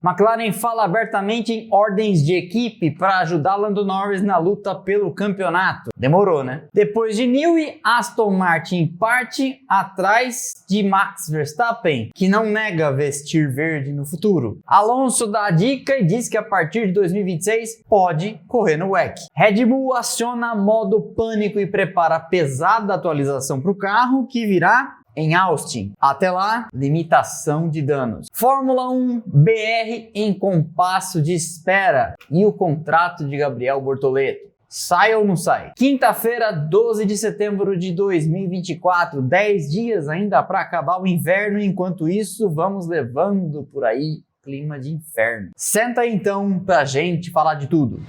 McLaren fala abertamente em ordens de equipe para ajudar Lando Norris na luta pelo campeonato. Demorou, né? Depois de Newey, Aston Martin parte atrás de Max Verstappen, que não nega vestir verde no futuro. Alonso dá a dica e diz que a partir de 2026 pode correr no WEC. Red Bull aciona modo pânico e prepara a pesada atualização para o carro que virá em Austin. Até lá, limitação de danos. Fórmula 1 BR em compasso de espera e o contrato de Gabriel Bortoleto. Sai ou não sai? Quinta-feira, 12 de setembro de 2024, 10 dias ainda para acabar o inverno. Enquanto isso, vamos levando por aí clima de inferno. Senta aí então pra gente falar de tudo.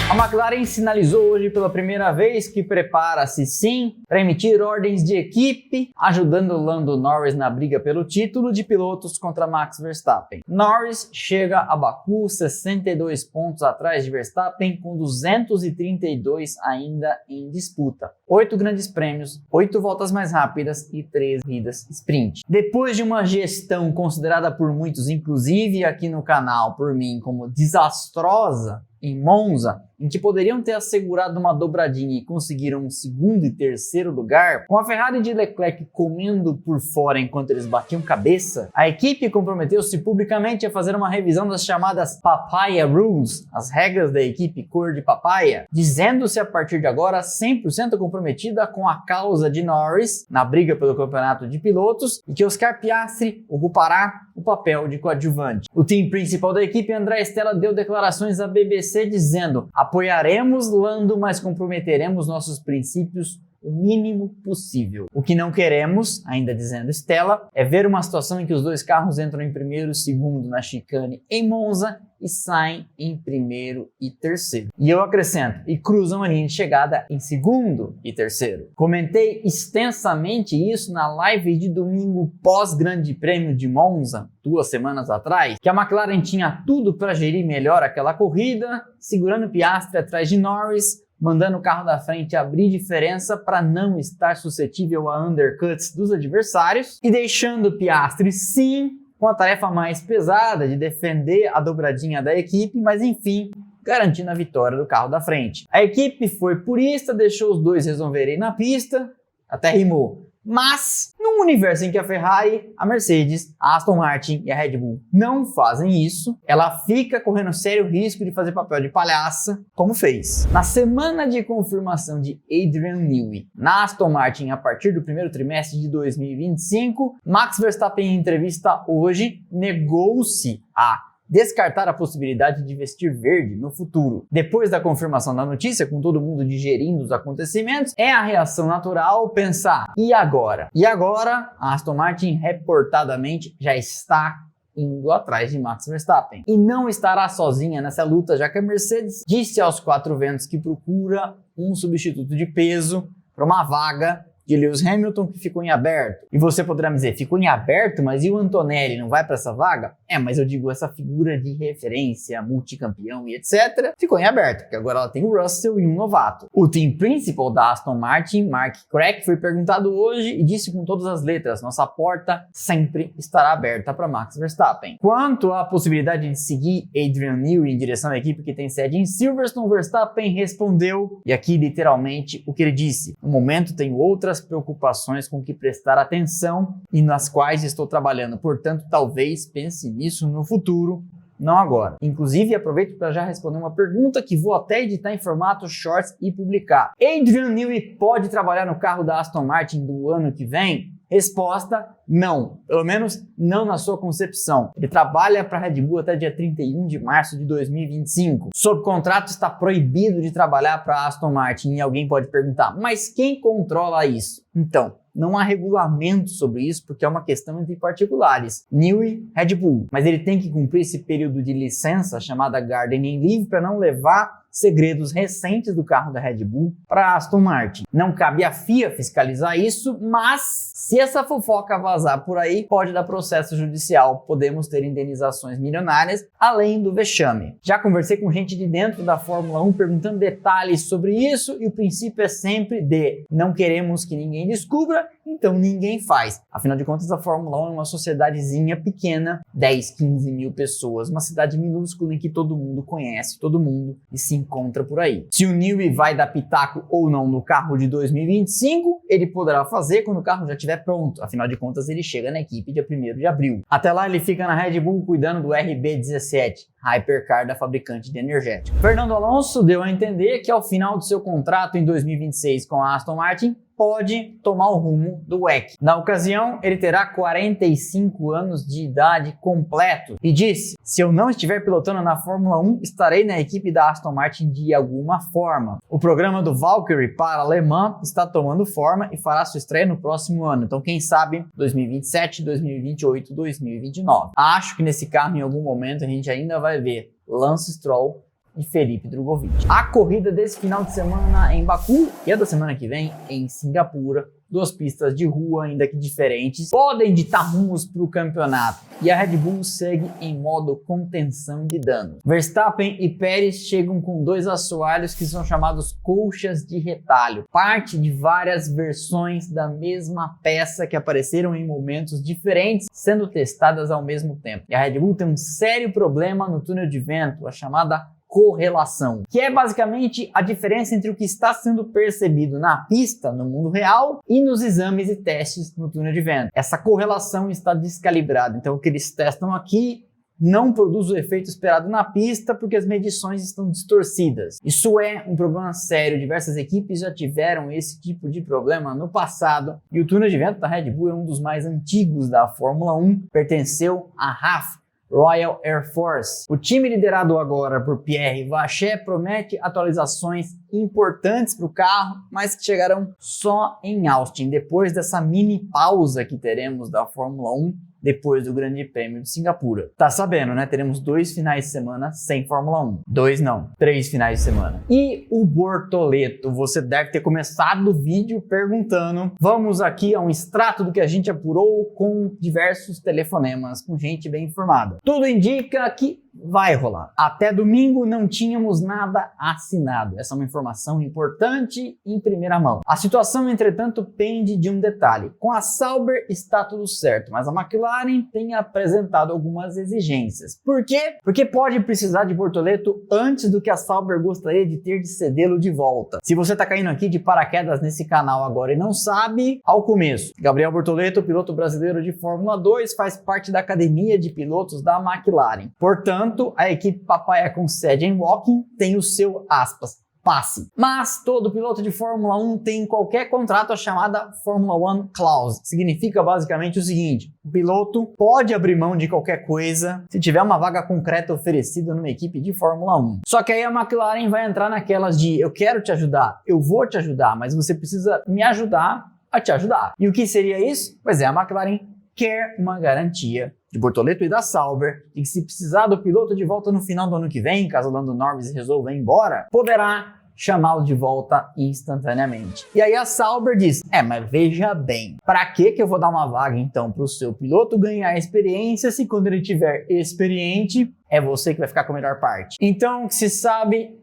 A McLaren sinalizou hoje pela primeira vez que prepara-se sim para emitir ordens de equipe, ajudando Lando Norris na briga pelo título de pilotos contra Max Verstappen. Norris chega a Baku 62 pontos atrás de Verstappen, com 232 ainda em disputa. 8 grandes prêmios, 8 voltas mais rápidas e 3 corridas sprint. Depois de uma gestão considerada por muitos, inclusive aqui no canal por mim, como desastrosa, em Monza, em que poderiam ter assegurado uma dobradinha e conseguiram um segundo e terceiro lugar, com a Ferrari de Leclerc comendo por fora enquanto eles batiam cabeça, a equipe comprometeu-se publicamente a fazer uma revisão das chamadas Papaya Rules, as regras da equipe cor de papaya, dizendo-se a partir de agora 100% comprometida com a causa de Norris na briga pelo campeonato de pilotos e que Oscar Piastri ocupará o papel de coadjuvante. O team principal da equipe, André Stella, deu declarações à BBC dizendo: apoiaremos Lando, mas comprometeremos nossos princípios o mínimo possível. O que não queremos, ainda dizendo Stella, é ver uma situação em que os dois carros entram em primeiro e segundo na chicane em Monza e saem em primeiro e terceiro. E eu acrescento, e cruzam a linha de chegada em segundo e terceiro. Comentei extensamente isso na live de domingo pós-Grande Prêmio de Monza, 2 semanas atrás, que a McLaren tinha tudo para gerir melhor aquela corrida, segurando Piastri atrás de Norris, mandando o carro da frente abrir diferença para não estar suscetível a undercuts dos adversários e deixando Piastri, sim, com a tarefa mais pesada de defender a dobradinha da equipe, mas enfim, garantindo a vitória do carro da frente. A equipe foi purista, deixou os dois resolverem na pista, até rimou. Mas, num universo em que a Ferrari, a Mercedes, a Aston Martin e a Red Bull não fazem isso, ela fica correndo sério risco de fazer papel de palhaça, como fez. Na semana de confirmação de Adrian Newey na Aston Martin a partir do primeiro trimestre de 2025, Max Verstappen, em entrevista hoje, negou-se a descartar a possibilidade de vestir verde no futuro. Depois da confirmação da notícia, com todo mundo digerindo os acontecimentos, é a reação natural pensar: e agora? E agora, a Aston Martin reportadamente já está indo atrás de Max Verstappen. E não estará sozinha nessa luta, já que a Mercedes disse aos quatro ventos que procura um substituto de peso para uma vaga de Lewis Hamilton que ficou em aberto. E você poderá me dizer, ficou em aberto, mas e o Antonelli não vai para essa vaga? Mas eu digo, essa figura de referência, multicampeão e etc, ficou em aberto, porque agora ela tem o Russell e um novato. O team principal da Aston Martin, Mark Crack, foi perguntado hoje e disse com todas as letras: nossa porta sempre estará aberta para Max Verstappen. Quanto à possibilidade de seguir Adrian Newey em direção à equipe que tem sede em Silverstone, Verstappen respondeu, e aqui literalmente o que ele disse: no momento tenho outras preocupações com que prestar atenção e nas quais estou trabalhando, portanto talvez pense nisso no futuro, não agora. Inclusive aproveito para já responder uma pergunta que vou até editar em formato shorts e publicar. Adrian Newey pode trabalhar no carro da Aston Martin do ano que vem? Resposta: não, pelo menos não na sua concepção. Ele trabalha para a Red Bull até dia 31 de março de 2025. Sob contrato está proibido de trabalhar para a Aston Martin e alguém pode perguntar, mas quem controla isso? Então, não há regulamento sobre isso porque é uma questão entre particulares. Newey, Red Bull. Mas ele tem que cumprir esse período de licença chamada Gardening Leave para não levar segredos recentes do carro da Red Bull para a Aston Martin. Não cabe à FIA fiscalizar isso, mas se essa fofoca vazar por aí, pode dar processo judicial, podemos ter indenizações milionárias, além do vexame. Já conversei com gente de dentro da Fórmula 1 perguntando detalhes sobre isso e o princípio é sempre de não queremos que ninguém descubra, então ninguém faz. Afinal de contas, a Fórmula 1 é uma sociedadezinha pequena, 10, 15 mil pessoas, uma cidade minúscula em que todo mundo conhece todo mundo e se encontra por aí. Se o Newey vai dar pitaco ou não no carro de 2025, ele poderá fazer quando o carro já estiver pronto. Afinal de contas, ele chega na equipe dia 1º de abril. Até lá, ele fica na Red Bull cuidando do RB17, Hypercar da fabricante de energético. Fernando Alonso deu a entender que ao final do seu contrato em 2026 com a Aston Martin, pode tomar o rumo do WEC. Na ocasião, ele terá 45 anos de idade completo e disse: se eu não estiver pilotando na Fórmula 1, estarei na equipe da Aston Martin de alguma forma. O programa do Valkyrie para Le Mans está tomando forma e fará sua estreia no próximo ano. Então, quem sabe 2027, 2028, 2029. Acho que nesse carro, em algum momento, a gente ainda vai ver Lance Stroll e Felipe Drugovich. A corrida desse final de semana em Baku e a da semana que vem em Singapura, duas pistas de rua ainda que diferentes, podem ditar rumos para o campeonato e a Red Bull segue em modo contenção de danos. Verstappen e Pérez chegam com dois assoalhos que são chamados colchas de retalho, parte de várias versões da mesma peça que apareceram em momentos diferentes, sendo testadas ao mesmo tempo. E a Red Bull tem um sério problema no túnel de vento, a chamada correlação, que é basicamente a diferença entre o que está sendo percebido na pista, no mundo real, e nos exames e testes no túnel de vento. Essa correlação está descalibrada, então o que eles testam aqui não produz o efeito esperado na pista porque as medições estão distorcidas. Isso é um problema sério, diversas equipes já tiveram esse tipo de problema no passado e o túnel de vento da Red Bull é um dos mais antigos da Fórmula 1, pertenceu à RAF, Royal Air Force. O time liderado agora por Pierre Vachey promete atualizações importantes para o carro, mas que chegarão só em Austin, depois dessa mini pausa que teremos da Fórmula 1 depois do Grande Prêmio de Singapura. Tá sabendo, né? Teremos 2 finais de semana sem Fórmula 1. 2 não, 3 finais de semana. E o Bortoleto? Você deve ter começado o vídeo perguntando. Vamos aqui a um extrato do que a gente apurou com diversos telefonemas, com gente bem informada. Tudo indica que vai rolar. Até domingo não tínhamos nada assinado. Essa é uma informação importante em primeira mão. A situação, entretanto, pende de um detalhe. Com a Sauber está tudo certo, mas a McLaren tem apresentado algumas exigências. Por quê? Porque pode precisar de Bortoleto antes do que a Sauber gostaria de ter de cedê-lo de volta. Se você está caindo aqui de paraquedas nesse canal agora e não sabe, ao começo, Gabriel Bortoleto, piloto brasileiro de Fórmula 2, faz parte da academia de pilotos da McLaren. Portanto, a equipe Papaya com sede em Woking tem o seu, aspas, passe. Mas todo piloto de Fórmula 1 tem em qualquer contrato a chamada Formula One Clause. Significa basicamente o seguinte: o piloto pode abrir mão de qualquer coisa se tiver uma vaga concreta oferecida numa equipe de Fórmula 1. Só que aí a McLaren vai entrar naquelas de eu quero te ajudar, eu vou te ajudar, mas você precisa me ajudar a te ajudar. E o que seria isso? Pois é, a McLaren quer uma garantia de Bortoleto e da Sauber, e que se precisar do piloto de volta no final do ano que vem, caso o Lando Norris resolva ir embora, poderá chamá-lo de volta instantaneamente. E aí a Sauber diz, mas veja bem, para que eu vou dar uma vaga então para o seu piloto ganhar experiência se quando ele tiver experiente é você que vai ficar com a melhor parte? Então o que se sabe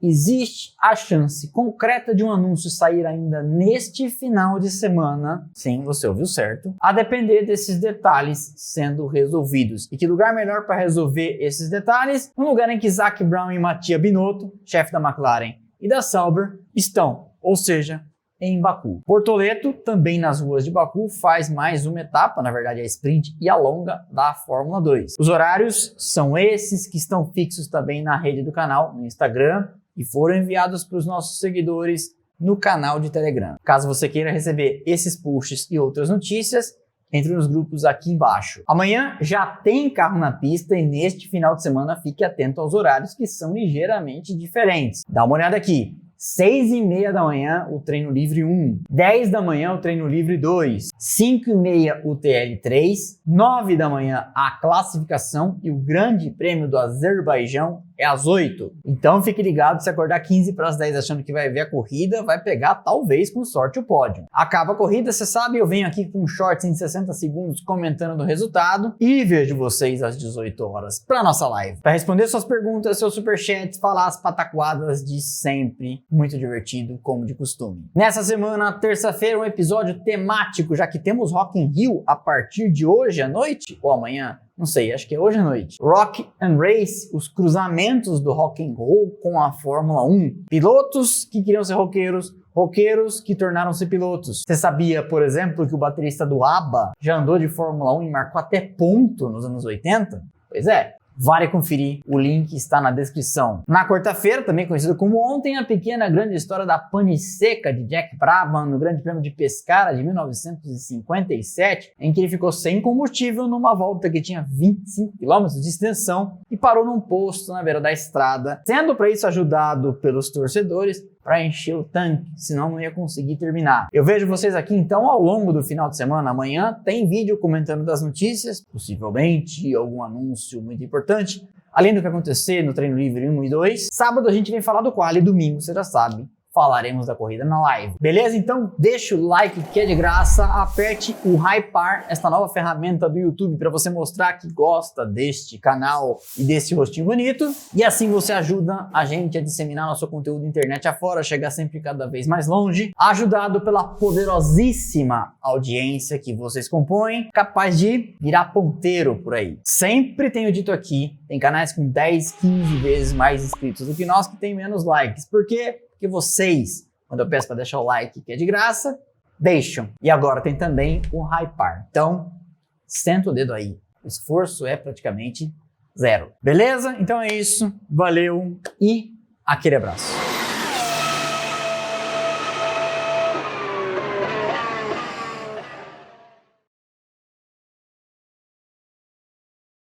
existe a chance concreta de um anúncio sair ainda neste final de semana, sim, você ouviu certo, a depender desses detalhes sendo resolvidos. E que lugar melhor para resolver esses detalhes? Um lugar em que Zac Brown e Mattia Binotto, chefe da McLaren e da Sauber, estão, ou seja, em Baku. Bortoleto, também nas ruas de Baku, faz mais uma etapa, na verdade a sprint e a longa da Fórmula 2. Os horários são esses que estão fixos também na rede do canal, no Instagram, e foram enviados para os nossos seguidores no canal de Telegram. Caso você queira receber esses posts e outras notícias, entre nos grupos aqui embaixo. Amanhã já tem carro na pista e neste final de semana fique atento aos horários que são ligeiramente diferentes. Dá uma olhada aqui. 6h30 da manhã, o treino livre 1. 10 da manhã, o treino livre 2. 5h30, o TL3. 9 da manhã, a classificação e o Grande Prêmio do Azerbaijão é às 8. Então fique ligado, se acordar 15 para as 10 achando que vai ver a corrida, vai pegar talvez com sorte o pódio. Acaba a corrida, você sabe, eu venho aqui com um shorts em 60 segundos comentando do resultado e vejo vocês às 18 horas para nossa live. Para responder suas perguntas, seus superchats, falar as pataquadas de sempre, muito divertido como de costume. Nessa semana, terça-feira, um episódio temático, já que temos Rock in Rio a partir de hoje à noite ou amanhã. Não sei, acho que é hoje à noite. Rock and Race, os cruzamentos do rock and roll com a Fórmula 1. Pilotos que queriam ser roqueiros, roqueiros que tornaram-se pilotos. Você sabia, por exemplo, que o baterista do ABBA já andou de Fórmula 1 e marcou até ponto nos anos 80? Pois é. Vale conferir, o link está na descrição. Na quarta-feira, também conhecido como ontem, a pequena grande história da pane seca de Jack Brabham no Grande Prêmio de Pescara de 1957, em que ele ficou sem combustível numa volta que tinha 25 km de extensão e parou num posto na beira da estrada, sendo para isso ajudado pelos torcedores para encher o tanque, senão não ia conseguir terminar. Eu vejo vocês aqui então ao longo do final de semana. Amanhã tem vídeo comentando das notícias, possivelmente algum anúncio muito importante, além do que acontecer no treino livre 1 e 2. Sábado a gente vem falar do quali, domingo você já sabe, falaremos da corrida na live. Beleza? Então deixa o like que é de graça, aperte o Hypar, esta nova ferramenta do YouTube para você mostrar que gosta deste canal e desse rostinho bonito, e assim você ajuda a gente a disseminar nosso conteúdo na internet afora, chegar sempre cada vez mais longe, ajudado pela poderosíssima audiência que vocês compõem, capaz de virar ponteiro por aí. Sempre tenho dito aqui, tem canais com 10, 15 vezes mais inscritos do que nós que tem menos likes. Por quê? Que vocês, quando eu peço para deixar o like, que é de graça, deixam. E agora tem também o Hypar. Então, senta o dedo aí. O esforço é praticamente zero. Beleza? Então é isso. Valeu e aquele abraço.